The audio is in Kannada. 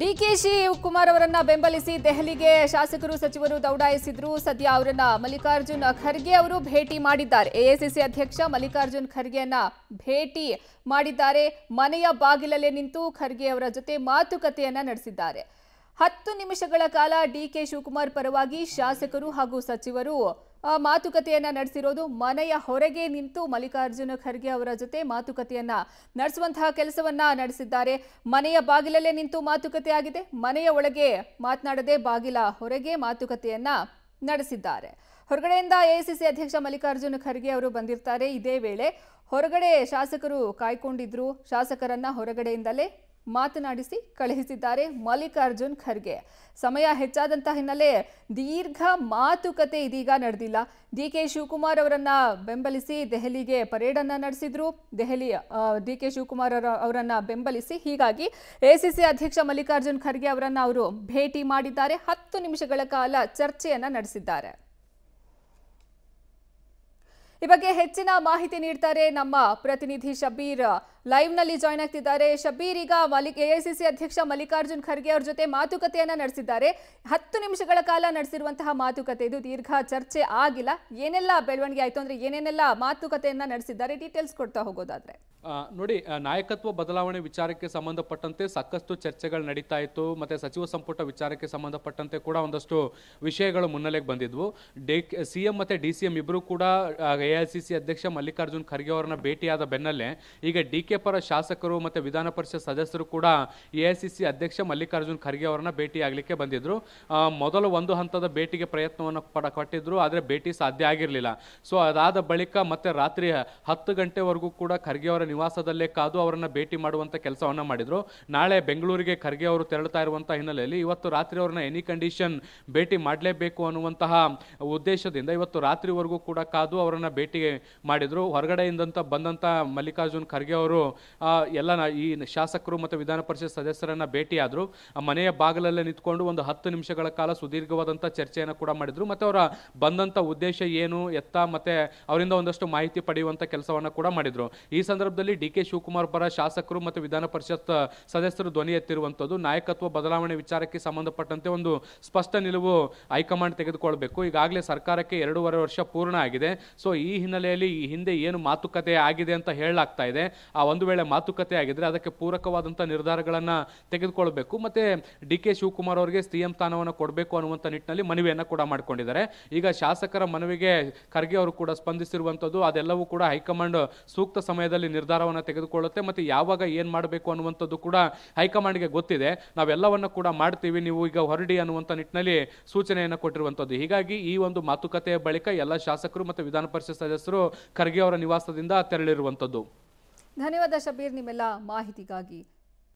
ಡಿಕೆ ಶಿವಕುಮಾರ್ ಅವರನ್ನ ಬೆಂಬಲಿಸಿ ದೆಹಲಿಗೆ ಶಾಸಕರು ಸಚಿವರು ದೌಡಾಯಿಸಿದ್ರು. ಸದ್ಯ ಅವರನ್ನ ಮಲ್ಲಿಕಾರ್ಜುನ್ ಖರ್ಗೆ ಅವರು ಭೇಟಿ ಮಾಡಿದ್ದಾರೆ. ಎಐಸಿಸಿ ಅಧ್ಯಕ್ಷ ಮಲ್ಲಿಕಾರ್ಜುನ್ ಖರ್ಗೆಯನ್ನ ಭೇಟಿ ಮಾಡಿದ್ದಾರೆ. ಮನೆಯ ಬಾಗಿಲಲ್ಲೇ ನಿಂತು ಖರ್ಗೆ ಅವರ ಜೊತೆ ಮಾತುಕತೆಯನ್ನ ನಡೆಸಿದ್ದಾರೆ. 10 ನಿಮಿಷಗಳ ಕಾಲ ಡಿಕೆ ಶಿವಕುಮಾರ್ ಪರವಾಗಿ ಶಾಸಕರು ಹಾಗೂ ಸಚಿವರು ಮಾತುಕತೆಯನ್ನ ನಡೆಸಿರೋದು. ಮನೆಯ ಹೊರಗೆ ನಿಂತು ಮಲ್ಲಿಕಾರ್ಜುನ ಖರ್ಗೆ ಅವರ ಜೊತೆ ಮಾತುಕತೆಯನ್ನ ನಡೆಸುವಂತಹ ಕೆಲಸವನ್ನ ನಡೆಸಿದ್ದಾರೆ. ಮನೆಯ ಬಾಗಿಲಲ್ಲೇ ನಿಂತು ಮಾತುಕತೆ ಆಗಿದೆ. ಮನೆಯ ಒಳಗೆ ಮಾತನಾಡದೆ ಬಾಗಿಲ ಹೊರಗೆ ಮಾತುಕತೆಯನ್ನ ನಡೆಸಿದ್ದಾರೆ. ಹೊರಗಡೆಯಿಂದ ಎಐಸಿಸಿ ಅಧ್ಯಕ್ಷ ಮಲ್ಲಿಕಾರ್ಜುನ ಖರ್ಗೆ ಅವರು ಬಂದಿರ್ತಾರೆ. ಇದೇ ವೇಳೆ ಹೊರಗಡೆ ಶಾಸಕರು ಕಾಯ್ಕೊಂಡಿದ್ರು. ಶಾಸಕರನ್ನ ಹೊರಗಡೆಯಿಂದಲೇ ಮಾತನಾಡಿಸಿ ಕಳುಹಿಸಿದ್ದಾರೆ ಮಲ್ಲಿಕಾರ್ಜುನ್ ಖರ್ಗೆ. ಸಮಯ ಹೆಚ್ಚಾದಂತಹ ಹಿನ್ನೆಲೆ ದೀರ್ಘ ಮಾತುಕತೆ ಇದೀಗ ನಡೆದಿಲ್ಲ. ಡಿಕೆ ಶಿವಕುಮಾರ್ ಅವರನ್ನ ಬೆಂಬಲಿಸಿ ದೆಹಲಿಗೆ ಪರೇಡ್ ಅನ್ನ ನಡೆಸಿದ್ರು. ಡಿಕೆ ಶಿವಕುಮಾರ್ ಅವರನ್ನ ಬೆಂಬಲಿಸಿ ಹೀಗಾಗಿ ಎಐಸಿಸಿ ಅಧ್ಯಕ್ಷ ಮಲ್ಲಿಕಾರ್ಜುನ್ ಖರ್ಗೆ ಅವರನ್ನ ಅವರು ಭೇಟಿ ಮಾಡಿದ್ದಾರೆ. 10 ನಿಮಿಷಗಳ ಕಾಲ ಚರ್ಚೆಯನ್ನ ನಡೆಸಿದ್ದಾರೆ. ಈ ಬಗ್ಗೆ ಹೆಚ್ಚಿನ ಮಾಹಿತಿ ನೀಡ್ತಾರೆ ನಮ್ಮ ಪ್ರತಿನಿಧಿ ಶಬೀರ್. ಲೈವ್ ನಲ್ಲಿ ಜಾಯ್ನ್ ಆಗ್ತಿದ್ದಾರೆ. ಶಬೀರ್, ಈಗ ಎಐಸಿಸಿ ಅಧ್ಯಕ್ಷ ಮಲ್ಲಿಕಾರ್ಜುನ್ ಖರ್ಗೆ ಅವರ ಜೊತೆ ಮಾತುಕತೆಯನ್ನ ನಡೆಸಿದ್ದಾರೆ. 10 ನಿಮಿಷಗಳ ಕಾಲ ನಡೆಸಿರುವಂತಹ ಮಾತುಕತೆ ಇದು. ದೀರ್ಘ ಚರ್ಚೆ ಆಗಿಲ್ಲ. ಏನೆಲ್ಲ ಬೆಳವಣಿಗೆ ಆಯ್ತು ಅಂದ್ರೆ ಏನೇನೆಲ್ಲ ಮಾತುಕತೆಯನ್ನ ನಡೆಸಿದ್ದಾರೆ, ಡೀಟೇಲ್ಸ್ ಕೊಡ್ತಾ ಹೋಗೋದಾದ್ರೆ? ನೋಡಿ, ನಾಯಕತ್ವ ಬದಲಾವಣೆ ವಿಚಾರಕ್ಕೆ ಸಂಬಂಧಪಟ್ಟಂತೆ ಸಾಕಷ್ಟು ಚರ್ಚೆಗಳು ನಡೀತಾ ಇತ್ತು. ಮತ್ತೆ ಸಚಿವ ಸಂಪುಟ ವಿಚಾರಕ್ಕೆ ಸಂಬಂಧಪಟ್ಟಂತೆ ಕೂಡ ಒಂದಷ್ಟು ವಿಷಯಗಳು ಮುನ್ನೆಲೆಗೆ ಬಂದಿದ್ವು. ಸಿಎಂ ಮತ್ತೆ ಡಿಸಿಎಂ ಇಬ್ಬರು ಕೂಡ ಎಐಸಿಸಿ ಅಧ್ಯಕ್ಷ ಮಲ್ಲಿಕಾರ್ಜುನ್ ಖರ್ಗೆ ಅವರನ್ನ ಭೇಟಿಯಾದ ಬೆನ್ನಲ್ಲೇ ಈಗ ಡಿಕೆ ಪರ ಶಾಸಕರು ಮತ್ತೆ ವಿಧಾನ ಪರಿಷತ್ ಸದಸ್ಯರು ಕೂಡ ಎಐಸಿಸಿ ಅಧ್ಯಕ್ಷ ಮಲ್ಲಿಕಾರ್ಜುನ್ ಖರ್ಗೆ ಅವರನ್ನ ಭೇಟಿಯಾಗಲಿಕ್ಕೆ ಬಂದಿದ್ರು. ಮೊದಲು ಒಂದು ಹಂತದ ಭೇಟಿಗೆ ಪ್ರಯತ್ನವನ್ನು ಪಟ್ಟಿದ್ರು, ಆದರೆ ಭೇಟಿ ಸಾಧ್ಯ ಆಗಿರಲಿಲ್ಲ. ಸೊ ಅದಾದ ಬಳಿಕ ಮತ್ತೆ ರಾತ್ರಿ 10 ಗಂಟೆವರೆಗೂ ಕೂಡ ಖರ್ಗೆ ಅವರ ನಿವಾಸದಲ್ಲೇ ಕಾದು ಅವರನ್ನ ಭೇಟಿ ಮಾಡುವಂತ ಕೆಲಸವನ್ನ ಮಾಡಿದ್ರು. ನಾಳೆ ಬೆಂಗಳೂರಿಗೆ ಖರ್ಗೆ ಅವರು ತೆರಳುತ್ತಾ ಇರುವಂತಹ ಹಿನ್ನೆಲೆಯಲ್ಲಿ ಇವತ್ತು ರಾತ್ರಿ ಅವರನ್ನ ಎನಿ ಕಂಡೀಷನ್ ಭೇಟಿ ಮಾಡಲೇಬೇಕು ಅನ್ನುವಂತಹ ಉದ್ದೇಶದಿಂದ ಇವತ್ತು ರಾತ್ರಿವರೆಗೂ ಕೂಡ ಕಾದು ಅವರನ್ನ ಭೇಟಿ ಮಾಡಿದ್ರು. ಹೊರಗಡೆಯಿಂದ ಬಂದಂತ ಮಲ್ಲಿಕಾರ್ಜುನ್ ಖರ್ಗೆ ಅವರು ಎಲ್ಲ ಈ ಶಾಸಕರು ಮತ್ತು ವಿಧಾನ ಪರಿಷತ್ ಸದಸ್ಯರನ್ನ ಭೇಟಿಯಾದ್ರು. ಮನೆಯ ಬಾಗಿಲಲ್ಲೇ ನಿಂತ್ಕೊಂಡು ಒಂದು 10 ನಿಮಿಷಗಳ ಕಾಲ ಸುದೀರ್ಘವಾದಂಥ ಚರ್ಚೆಯನ್ನು ಕೂಡ ಮಾಡಿದ್ರು. ಮತ್ತೆ ಅವರ ಬಂದಂಥ ಉದ್ದೇಶ ಏನು ಎತ್ತ ಮತ್ತೆ ಅವರಿಂದ ಒಂದಷ್ಟು ಮಾಹಿತಿ ಪಡೆಯುವಂಥ ಕೆಲಸವನ್ನು ಕೂಡ ಮಾಡಿದ್ರು. ಈ ಸಂದರ್ಭದಲ್ಲಿ ಡಿಕೆ ಶಿವಕುಮಾರ್ ಪರ ಶಾಸಕರು ಮತ್ತು ವಿಧಾನ ಪರಿಷತ್ ಸದಸ್ಯರು ಧ್ವನಿ ಎತ್ತಿರುವಂಥದ್ದು ನಾಯಕತ್ವ ಬದಲಾವಣೆ ವಿಚಾರಕ್ಕೆ ಸಂಬಂಧಪಟ್ಟಂತೆ ಒಂದು ಸ್ಪಷ್ಟ ನಿಲುವು ಹೈಕಮಾಂಡ್ ತೆಗೆದುಕೊಳ್ಬೇಕು. ಈಗಾಗಲೇ ಸರ್ಕಾರಕ್ಕೆ 2.5 ವರ್ಷ ಪೂರ್ಣ ಆಗಿದೆ. ಸೊ ಈ ಹಿನ್ನೆಲೆಯಲ್ಲಿ ಈ ಹಿಂದೆ ಏನು ಮಾತುಕತೆ ಆಗಿದೆ ಅಂತ ಹೇಳಲಾಗ್ತಾ ಇದೆ, ಆ ಒಂದು ವೇಳೆ ಮಾತುಕತೆ ಆಗಿದ್ರೆ ಅದಕ್ಕೆ ಪೂರಕವಾದಂಥ ನಿರ್ಧಾರಗಳನ್ನು ತೆಗೆದುಕೊಳ್ಬೇಕು. ಮತ್ತೆ ಡಿಕೆ ಶಿವಕುಮಾರ್ ಅವರಿಗೆ ಸಿಎಂ ಸ್ಥಾನವನ್ನು ಕೊಡಬೇಕು ಅನ್ನುವಂಥ ನಿಟ್ಟಿನಲ್ಲಿ ಮನವಿಯನ್ನು ಕೂಡ ಮಾಡಿಕೊಂಡಿದ್ದಾರೆ. ಈಗ ಶಾಸಕರ ಮನವಿಗೆ ಖರ್ಗೆ ಅವರು ಕೂಡ ಸ್ಪಂದಿಸಿರುವಂಥದ್ದು ಅದೆಲ್ಲವೂ ಕೂಡ ಹೈಕಮಾಂಡ್ ಸೂಕ್ತ ಸಮಯದಲ್ಲಿ ನಿರ್ಧಾರವನ್ನು ತೆಗೆದುಕೊಳ್ಳುತ್ತೆ. ಮತ್ತೆ ಯಾವಾಗ ಏನು ಮಾಡಬೇಕು ಅನ್ನುವಂಥದ್ದು ಕೂಡ ಹೈಕಮಾಂಡ್ಗೆ ಗೊತ್ತಿದೆ. ನಾವೆಲ್ಲವನ್ನ ಕೂಡ ಮಾಡ್ತೀವಿ, ನೀವು ಈಗ ಹೊರಡಿ ಅನ್ನುವಂಥ ನಿಟ್ಟಿನಲ್ಲಿ ಸೂಚನೆಯನ್ನು ಕೊಟ್ಟಿರುವಂಥದ್ದು. ಹೀಗಾಗಿ ಈ ಒಂದು ಮಾತುಕತೆಯ ಬಳಿಕ ಎಲ್ಲ ಶಾಸಕರು ಮತ್ತು ವಿಧಾನ ಪರಿಷತ್ ಸದಸ್ಯರು ಖರ್ಗೆ ಅವರ ನಿವಾಸದಿಂದ ತೆರಳಿರುವಂಥದ್ದು. ಧನ್ಯವಾದ ಶಬೀರ್, ನಿಮ್ಮೆಲ್ಲ ಮಾಹಿತಿಗಾಗಿ.